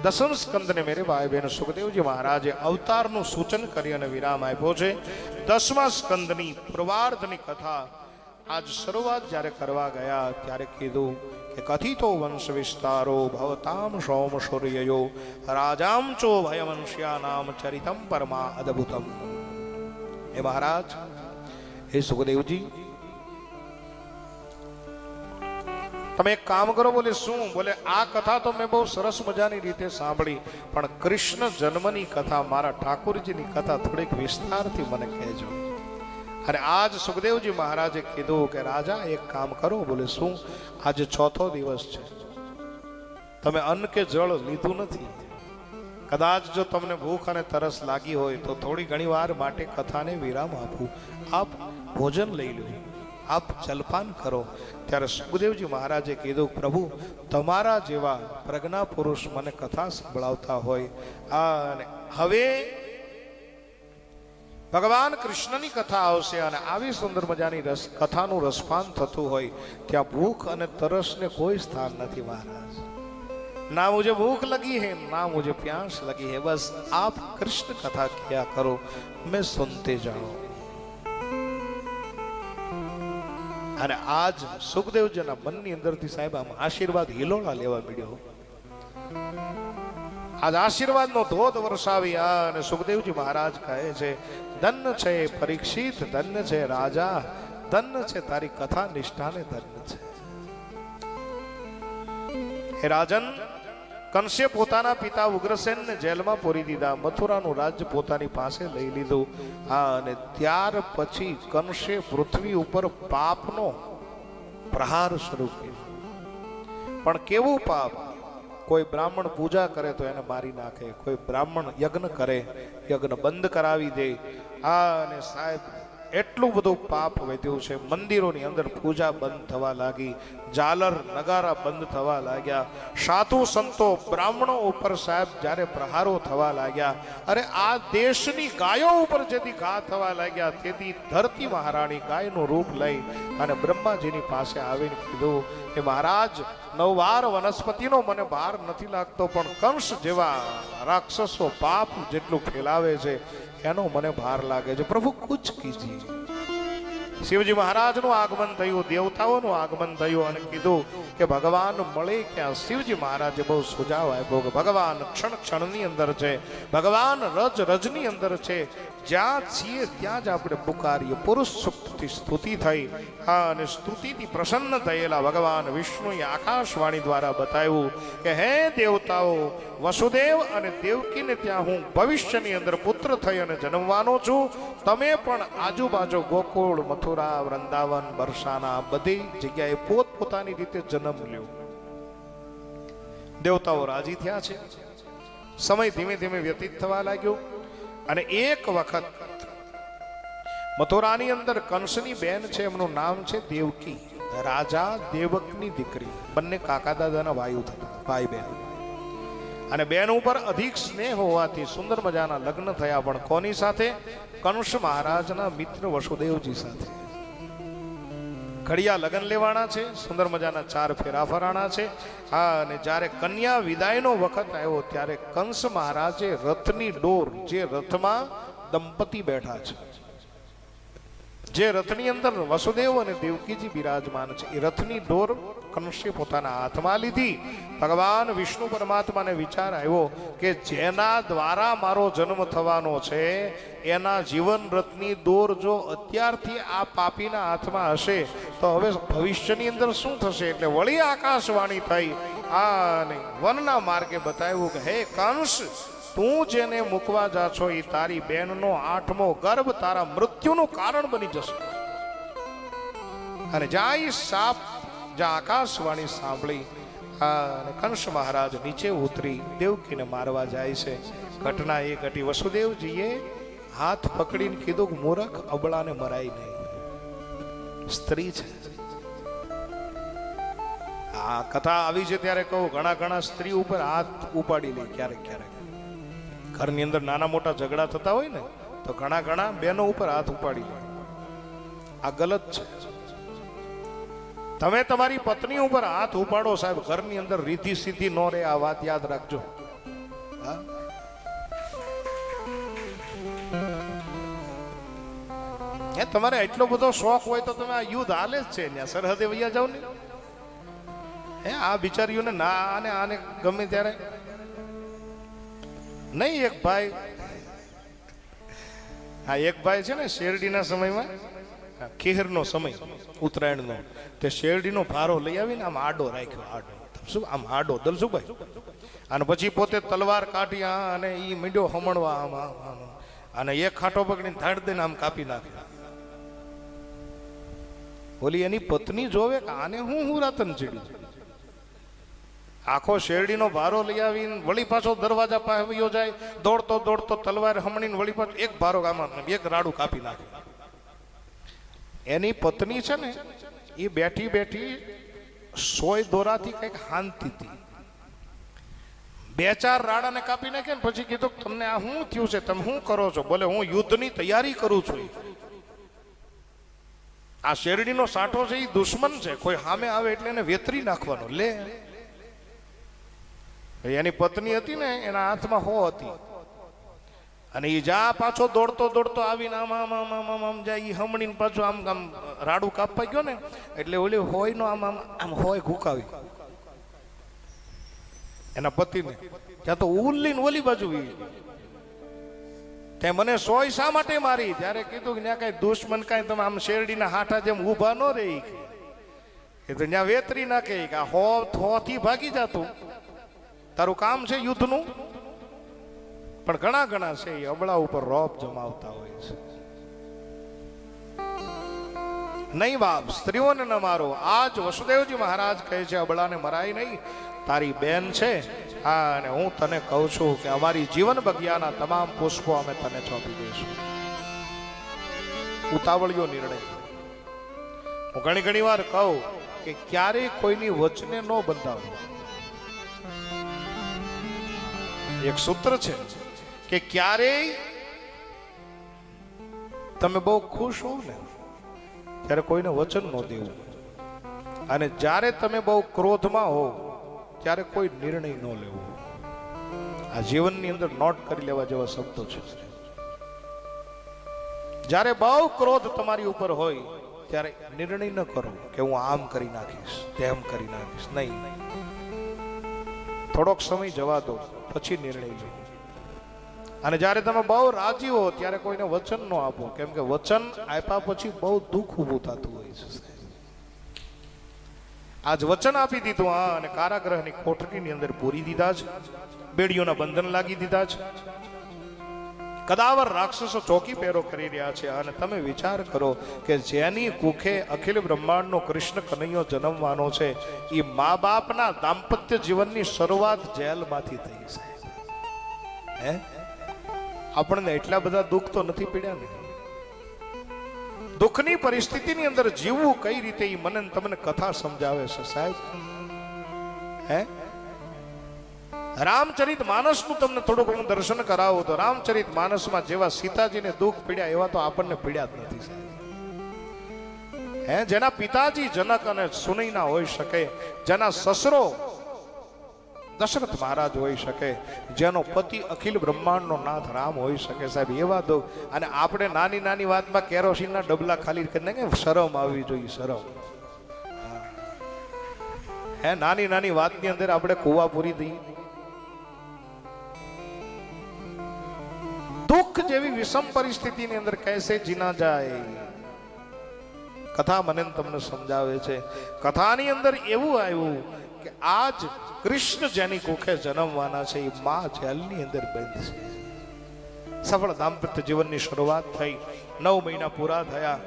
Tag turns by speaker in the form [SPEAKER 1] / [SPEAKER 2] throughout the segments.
[SPEAKER 1] દસમ સ્કંદને મેરે ભાઈ બહેન સુખદેવજી મહારાજે અવતારનું સૂચન કરી અને વિરામ આપ્યો છે. દસમા સ્કંદની પૂર્વાર્ધની કથા આજ શરૂઆત જ્યારે કરવા ગયા ત્યારે કીધું કે કથિતો વંશ વિસ્તારો ભવતામ સોમ સૂર્યયો રાજામ ચો ભયવંશ્યાનામ ચરિતમ પરમા અદ્ભુતમ. હે મહારાજ, હે સુખદેવજી, તમે એક કામ કરો. બોલે શું? બોલે આ કથા તો મેં બહુ સરસ મજાની રીતે સાંભળી, પણ કૃષ્ણ જન્મની કથા, મારા ઠાકોરજીની કથા થોડીક વિસ્તારથી મને કહેજો. અને આજ સુખદેવજી મહારાજે કીધું કે રાજા એક કામ કરો. બોલે શું? આજે ચોથો દિવસ છે, તમે અન્ન કે જળ લીધું નથી. કદાચ જો તમને ભૂખ અને તરસ લાગી હોય તો થોડી ઘણી વાર માટે કથાને વિરામ આપું. આપ ભોજન લઈ લો, આપ જલપાન કરો. ત્યારે સુખદેવજી મહારાજે કીધું, પ્રભુ, તમારા જેવા પ્રજ્ઞા પુરુષ મને કથા સંભળાવતા હોય, અને હવે ભગવાન કૃષ્ણની કથા આવશે અને આવી સુંદર મજાની કથાનું રસપાન થતું હોય ત્યાં ભૂખ અને તરસને કોઈ સ્થાન નથી મહારાજ. ना मुझे भूख लगी है, ना मुझे प्यास लगी है, बस आप कृष्ण कथा किया करो, मैं सुनते जाऊं. અને આજ સુખદેવજીના મનની અંદરથી સાહેબ આમ આશીર્વાદ હિલોળા લેવા મળ્યો. આજ આશીર્વાદનો ધોધ વરસાવી અને સુખદેવજી મહારાજ કહે છે, ધન્ય છે પરીક્ષિત, ધન્ય છે રાજા, ધન્ય છે તારી કથા નિષ્ઠાને ધન્ય છે. હે રાજન, કંસે પોતાના પિતા ઉગ્રસેનને જેલમાં પૂરી દીધા, મથુરાનું રાજ્ય પોતાની પાસે લઈ લીધું. અને ત્યાર પછી કંસે પૃથ્વી ઉપર પાપનો પ્રહાર શરૂ કર્યો. પણ કેવું પાપ? કોઈ બ્રાહ્મણ પૂજા કરે તો એને મારી નાખે, કોઈ બ્રાહ્મણ યજ્ઞ કરે, યજ્ઞ બંધ કરાવી દે. અને સાહેબ એટલું બધું પાપ વધ્યું છે. મંદિરોની અંદર પૂજા બંધ થવા લાગી, ઝાલર નગારા બંધ થવા લાગ્યા, સાધુ સંતો બ્રાહ્મણો ઉપર સાહેબ જ્યારે પ્રહારો થવા લાગ્યા. અરે આ દેશની ગાયો ઉપર જેથી ઘા થવા લાગ્યા, તેથી ધરતી મહારાણી ગાયનું રૂપ લઈ અને બ્રહ્માજીની પાસે આવીને કીધું કે મહારાજ, 9 વાર વનસ્પતિનો મને ભાર નથી લાગતો, પણ કંસ જેવા રાક્ષસો પાપ જેટલું ફેલાવે છે એનો મને ભાર લાગે છે. પ્રભુ કુછ કીજીએ. શિવજી મહારાજનું આગમન થયું, દેવતાઓનું આગમન થયું અને કીધું કે ભગવાન મળે ક્યાં? શિવજી મહારાજે બહુ સુઝાવ આપ્યો કે ભગવાન ક્ષણ ક્ષણની અંદર છે, ભગવાન રજ રજની અંદર છે. જ્યાં છીએ ત્યાં જ આપણે પુકારીએ. પુરુષ સુક્તથી સ્તુતિ થઈ અને સ્તુતિથી પ્રસન્ન થયેલા ભગવાન વિષ્ણુએ આકાશવાણી દ્વારા બતાવ્યું કે હે દેવતાઓ, વસુદેવ અને દેવકીને ત્યાં હું ભવિષ્યની અંદર પુત્ર થઈ અને જન્મવાનો છું. તમે પણ આજુબાજુ ગોકુળ, મથુરા, વૃંદાવન, બરસાના બધી જગ્યાએ પોતપોતાની રીતે જન્મ લ્યો. દેવતાઓ રાજી થયા છે. સમય ધીમે ધીમે વ્યતીત થવા લાગ્યો અને એક વખત મથુરાની અંદર કંસની બેન છે, એમનું નામ છે દેવકી, રાજા દેવકની દીકરી. બંને કાકા દાદાના ભાઈ બહેન. અને બેન ઉપર અધિક સ્નેહ હોવાથી સુંદર મજાના લગ્ન થયા. પણ કોની સાથે? કંસ મહારાજના મિત્ર વસુદેવજી સાથે. ઘડિયા લગ્ન લેવાના છે, સુંદર મજાના 4 ફેરા ફરાણા છે. અને જ્યારે કન્યા વિદાયનો વખત આવ્યો ત્યારે કંસ મહારાજે રથની ડોર, જે રથમાં દંપતી બેઠા છે, જે રથની અંદર વસુદેવ અને દેવકીજી બિરાજમાન છે, એ રથની ડોર કંસે પોતાના હાથમાં લીધી. ભગવાન વિષ્ણુ પરમાત્માને વિચાર આવ્યો કે જેના દ્વારા મારો જન્મ થવાનો છે એના જીવન રથની દોર જો અત્યારથી આ પાપીના હાથમાં હશે તો હવે ભવિષ્યની અંદર શું થશે? એટલે વળી આકાશવાણી થઈ અને વનના માર્ગે બતાવ્યું કે હે કંસ, તું જેને મૂકવા જા છો એ તારી બેનનો 8મો ગર્ભ તારા મૃત્યુનું કારણ બની જશે. અને જાય સાપ જ્યાં આકાશવાણી સાંભળી અને કંસ મહારાજ નીચે ઉતરી દેવકીને મારવા જાય છે. ઘટના એ ઘટી. વસુદેવજીએ હાથ પકડીને કીધું કે મૂર્ખ, અબળાને મરાય નહીં, સ્ત્રી છે. આ કથા આવી છે ત્યારે કહું, ઘણા સ્ત્રી ઉપર હાથ ઉપાડી લે. ક્યારેક ઘરની અંદર નાના મોટા ઝઘડા થતા હોય ને તો ઘણા બહેનો ઉપર હાથ ઉપાડી લે. આ ગલત છે. તમે તમારી પત્ની ઉપર હાથ ઉપાડો સાહેબ, ઘરની અંદર રીતિ સીધી ન રહે. આ વાત યાદ રાખજો. હા, હે તમારે એટલો બધો શોખ હોય તો તમે આ યુદ્ધ હાલે જ છે ત્યાં સરહદે વૈયા જાવ ને. હે આ બિચારીઓને ના આને ગમે ત્યારે નહીં. એક ભાઈ, હા એક ભાઈ છે ને શેરડીના સમયમાં, ખેહરનો સમય ઉત્તરાયણનો, તે શેરડીનો ભારો લઈ આવીને આમ આડો રાખ્યો, આડો શું આમ આડો દલસુભાઈ, અને પછી પોતે તલવાર કાઢી અને એ મીંડ્યો હમણવા આમ આમ, અને એક ખાટો પકડીને ધાડ દઈને આમ કાપી નાખે. ઓલી એની પત્ની જોવે કે આને હું રાતન ચીડ્યું. આખો શેરડીનો ભારો લઈ આવીને વળી પાછો દરવાજા પાસે વયો જાય, દોડતો દોડતો તલવાર હમણીને વળી પાછો એક ભારો આમાં એક રાડું કાપી નાખે. એની પત્ની છે ને એ બેઠી બેઠી સોય દોરાથી કઈક હાંતી હતી. બે ચાર રાડાને કાપી નાખે ને પછી કીધું તમને આ શું થયું છે, તમે શું કરો છો? બોલે હું યુદ્ધની તૈયારી કરું છું. આ શેરડીનો સાંઠો છે એ દુશ્મન છે, કોઈ સામે આવે એટલે એને વેતરી નાખવાનો. લે એની પત્ની હતી ને એના હાથમાં હો હતી, અને એ જા પાછો દોડતો દોડતો આવીને આમ આમ આમ આમ આમ આમ જાય, એ હમણીને પાછો આમ આમ રાડું કાપવા ગયો ને એટલે ઓલી હોય નો આમ આમ આમ હોય ઘુકાવી એના પતિને. ત્યાં તો ઉલ્લીને ઓલી બાજુ તે મને સોય શા માટે મારી? ત્યારે કીધું કે ત્યાં કઈ દુશ્મન કઈ તમે આમ શેરડીના હાથા જેમ ઊભા ન રહી, એ તો ત્યાં વેતરી નાખે કે હો થી ભાગી જાતું, તારું કામ છે યુદ્ધનું. પણ ઘણા ઘણા છે એ અબળા ઉપર રોપ જમાવતા હોય છે. નહીં બાપ, સ્ત્રીઓને ન મારો. આજ વસુદેવજી મહારાજ કહે છે અબળાને મરાય નહીં, તારી બેન છે. હા, અને હું તને કહું છું કે અમારી જીવન બગિયાના તમામ પુષ્પો અમે તને સોંપી દઈશું. ઉતાવળિયો નિર્ણય. હું ઘણી ઘણી વાર કહું કે ક્યારેય કોઈની વચને ન બંધાવો. એક સૂત્ર છે કે ક્યારેય તમે બહુ ખુશ હો ને ત્યારે કોઈને વચન ન દેવું, અને જ્યારે તમે બહુ ક્રોધમાં હો ત્યારે કોઈ નિર્ણય ન લેવો. આ જીવનની અંદર નોટ કરી લેવા જેવા શબ્દો છે. જ્યારે બહુ ક્રોધ તમારી ઉપર હોય ત્યારે નિર્ણય ન કરો કે હું આમ કરી નાખીશ, તેમ કરી નાખીશ. નહીં, થોડોક સમય જવા દો, પછી નિર્ણય લો. અને જ્યારે તમે બહુ રાજી હો ત્યારે કોઈને વચન ન આપો, કેમ કે વચન આપ્યા પછી બહુ દુઃખ ઊભું થતું હોય છે. આજ વચન આપી દીધું, હા, અને કારાગૃહની કોઠડીની અંદર પૂરી દીધા છે, બેડીઓના બંધન લાગી દીધા છે, કદાવર રાક્ષસો ચોકી પહેરો કરી રહ્યા છે. અને તમે વિચાર કરો કે જેની કુખે અખિલ બ્રહ્માંડનો કૃષ્ણ કનૈયો જન્મવાનો છે, એ મા બાપના દાંપત્ય જીવનની શરૂઆત જેલમાંથી થઈ છે. હે, આપણને એટલા બધા દુઃખ તો નથી પડ્યા ને. દુઃખની પરિસ્થિતિની અંદર જીવવું કઈ રીતે એ મને તમને કથા સમજાવે છે સાહેબ. હે, રામચરિત માનસનું તમને થોડું ઘણું દર્શન કરાવું તો રામચરિત માનસમાં જેવા સીતાજીને દુઃખ પીડ્યા એવા તો આપણને પીડ્યા જ નથી સાહેબ. હે, જેના પિતાજી જનક અને સુનૈના હોઈ શકે, જેના સસરો દશરથ મહારાજ હોઈ શકે, જેનો પતિ અખિલ બ્રહ્માંડનો નાથ રામ હોઈ શકે સાહેબ, એવા દુઃખ. અને આપણે નાની નાની વાતમાં કેરોસીનના ડબલા ખાલી કરીને કે શરમ આવવી જોઈએ, શરમ. હે, નાની નાની વાતની અંદર આપણે કુવા પૂરી દઈએ. દુઃખ જેવી વિષમ પરિસ્થિતિની અંદર કૈસે જીના જાય, કથા મને તમને સમજાવે છે. કથાની અંદર એવું આવ્યું કે આજ કૃષ્ણ જેની કુખે જન્મવાના છે એ માં જેલની અંદર બંધ છે. સફળ દાંપત્ય જીવનની શરૂઆત થઈ, 9 મહિના પૂરા થયા,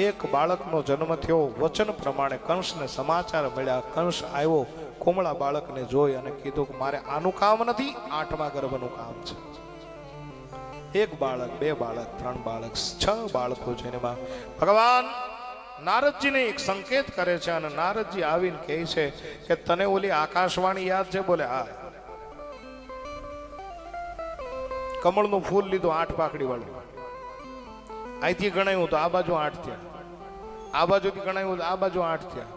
[SPEAKER 1] એક બાળકનો જન્મ થયો. વચન પ્રમાણે કંસને સમાચાર મળ્યા. કંસ આવ્યો, કોમળા બાળકને જોઈ અને કીધું કે મારે આનું કામ નથી, 8મા ગર્ભનું કામ છે. 1 બાળક, 2 બાળક, 3 બાળક, 6 બાળકો છે. એમાં ભગવાન નારદજીને એક સંકેત કરે છે, અને નારદજી આવીને કહે છે કે તને ઓલી આકાશવાણી યાદ છે? બોલે હા. કમળનું ફૂલ લીધું 8 પાકડી વાળું, અહીંથી ગણાયું તો આ બાજુ 8 થયા, આ બાજુથી ગણાયું તો આ બાજુ 8 થયા,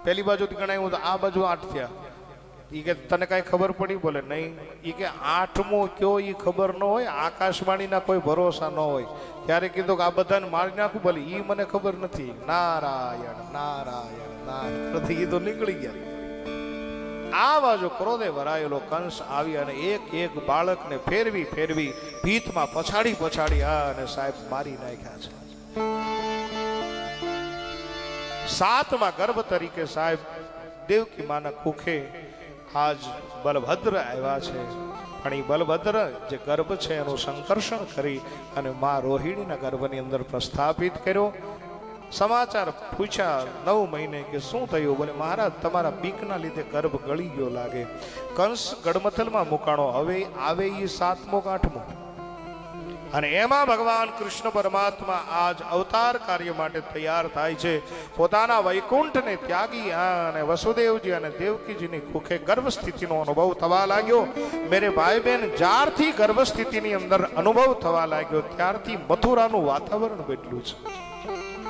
[SPEAKER 1] પેલી બાજુથી ગણાયું તો આ બાજુ 8 થયા. ઈ કે તને કઈ ખબર પડી? બોલે નહીં. ઈ કે 8મો કયો ઈ ખબર ન હોય, આકાશવાણીના કોઈ ભરોસા ન હોય. ત્યારે કીધું કે આ બધાને મારી નાખું? બોલે ઈ મને ખબર નથી. નારાયણ નારાયણ નારાયણ ઈ તો નીકળી ગયા. આ બાજુ ક્રોધે ભરાયેલો કંસ આવી અને એક બાળકને ફેરવી ભીતમાં પછાડી અને સાહેબ મારી નાખ્યા છે. 7મા ગર્ભ તરીકે સાહેબ દેવકી માના કુખે આજ બલભદ્ર આવ્યા છે. પણ એ બલભદ્ર જે ગર્ભ છે એનું સંકર્ષણ કરી અને મા રોહિણીના ગર્ભની અંદર પ્રસ્થાપિત કર્યો. સમાચાર પૂછ્યા 9 મહિને કે શું થયું? બોલે મહારાજ તમારા બીકના લીધે ગર્ભ ગળી ગયો લાગે. કંસ ગડમથલમાં મુકાણો. હવે આવે એ 7મો કે 8મો. અને એમાં ભગવાન કૃષ્ણ પરમાત્મા આજ અવતાર કાર્ય માટે તૈયાર થાય છે. પોતાના વૈકુંઠને ત્યાગી અને વસુદેવજી અને દેવકીજીની કુખે ગર્ભ સ્થિતિનો અનુભવ થવા લાગ્યો. મેરે ભાઈ બહેન, જ્યારથી ગર્ભ સ્થિતિની અંદર અનુભવ થવા લાગ્યો ત્યારથી મથુરાનું વાતાવરણ બદલ્યું છે.